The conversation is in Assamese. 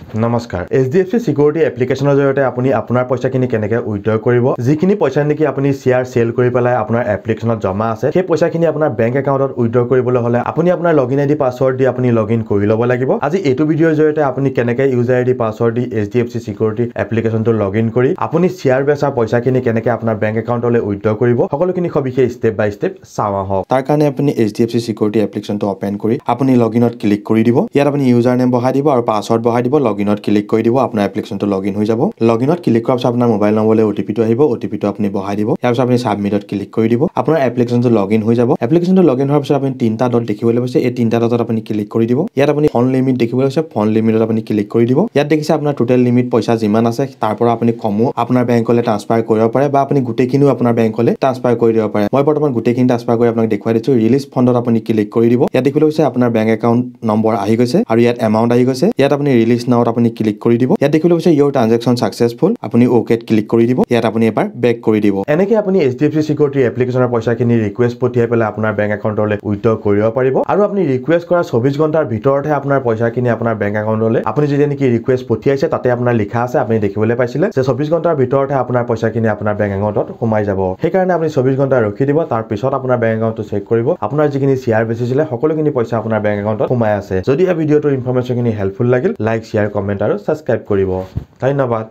নমস্কাৰ HDFC Security এপ্লিকেশনৰ জৰিয়তে আপুনি আপোনাৰ পইচাখিনি কেনেকৈ উইথড্ৰ কৰিব যিখিনি পইচা নেকি আপুনি শেয়াৰ সেল কৰি পেলাই আপোনাৰ এপ্লিকেশনত জমা আছে সেই পইচাখিনি আপোনাৰ বেংক একাউণ্টত উইথড্ৰ কৰিবলৈ হলে আপুনি আপোনাৰ লগইন আইডি পাছৱৰ্ড দি আপুনি লগইন কৰি ল'ব লাগিব আজি এইটো ভিডিঅ'ৰ জৰিয়তে আপুনি কেনেকৈ ইউজাৰ আইডি পাছৱৰ্ড দি HDFC Security এপ্লিকেশনটো লগইন কৰি আপুনি শেয়াৰ বেচা পইচাখিনি কেনেকৈ আপোনাৰ বেংক একাউণ্টলৈ উইথড্ৰ কৰিব সকলোখিনি সবিশেষ ষ্টেপ বাই ষ্টেপ চাওঁ আহক তাৰ কাৰণে আপুনি HDFC Security এপ্লিকেশনটো ওপেন কৰি আপুনি লগইনত ক্লিক কৰি দিব ইয়াত আপুনি ইউজাৰ নেম বহাই দিব আৰু পাছৱৰ্ড বহাই দিব লগইনত ক্লিক কৰি দিব আপোনাৰ এপ্লিকেশনটো লগইন হৈ যাব লগইনত ক্লিক কৰাৰ পিছত আপোনাৰ মোবাইল নম্বৰলৈ OTP-টো আহিব OTP-টো আপুনি বহাই দিব ইয়াৰ পিছত আপুনি সাবমিটত ক্লিক কৰি দিব আপোনাৰ এপ্লিকেশনটো লগইন হৈ যাব এপ্লিকেশনটো লগইন হোৱাৰ পিছত আপুনি তিনটা ডট দেখিবলৈ পাইছে এই তিনটা ডটত আপুনি ক্লিক কৰি দিব ইয়াত আপুনি ফোন লিমিট দেখিবলৈ পাইছে ফোন লিমিটত আপুনি ক্লিক কৰি দিব ইয়াত দেখিছে আপোনাৰ টোটেল লিমিট পইচা যিমান আছে তাৰ পৰা আপুনি কমো আপোনাৰ বেংকলৈ ট্ৰান্সফাৰ কৰিব পাৰে বা আপুনি গুটেইখিনিও আপোনাৰ বেংকলৈ ট্ৰান্সফাৰ কৰি দিব পাৰে মই বৰ্তমান গুটেইখিনি ট্ৰান্সফাৰ কৰি আপোনাক দেখুৱাই দিছো ৰিলিজ ফণ্ডত আপুনি ক্লিক কৰি দিব ইয়াত দেখিবলৈ পাইছে আপোনাৰ বেংক একাউণ্ট নম্বৰ আহি গৈছে আৰু ইয়াত এমাউণ্ট আহি গৈছে ইয়াত আপুনি ৰিলিজ নাওত আপুনি ক্লিক কৰি দিব ইয়াত দেখিবলৈ পাইছে ইউৰ ট্ৰানজেকচন সাকসেসফুল আপুনি ওকেত ক্লিক কৰি দিব ইয়াত আপুনি এবাৰ বেক কৰি দিব এনেকৈ আপুনি HDFC Security এপ্লিকেশনৰ পইচাখিনি ৰিকুৱেষ্ট পঠিয়াই পেলাই আপোনাৰ বেংক একাউণ্টলৈ উইথড্ৰ কৰিব পাৰিব আৰু আপুনি ৰিকুৱেষ্ট কৰা 24 ঘণ্টাৰ ভিতৰতহে আপোনাৰ পইচাখিনি আপোনাৰ বেংক একাউণ্টলৈ আপুনি যেতিয়া নেকি ৰিকুৱেষ্ট পঠিয়াইছে তাতে আপোনাৰ লিখা আছে আপুনি দেখিবলৈ পাইছিলে যে 24 ঘণ্টাৰ ভিতৰতহে আপোনাৰ পইচাখিনি আপোনাৰ বেংক একাউণ্টত সোমাই যাব সেইকাৰণে আপুনি 24 ঘণ্টা ৰখি দিব তাৰ পিছত আপোনাৰ বেংক একাউণ্টটো চেক কৰিব আপোনাৰ যিখিনি শেয়াৰ বেচিছিলে সকলোখিনি পইচা আপোনাৰ বেংক একাউণ্টত সোমাই আছে যদি এই ভিডিঅ'টোৰ ইনফৰমেশ্যনখিনি হেল্পফুল লাগিল লাইক শেয়াৰ কমেন্ট আৰু সাবস্ক্ৰাইব কৰিব ধন্যবাদ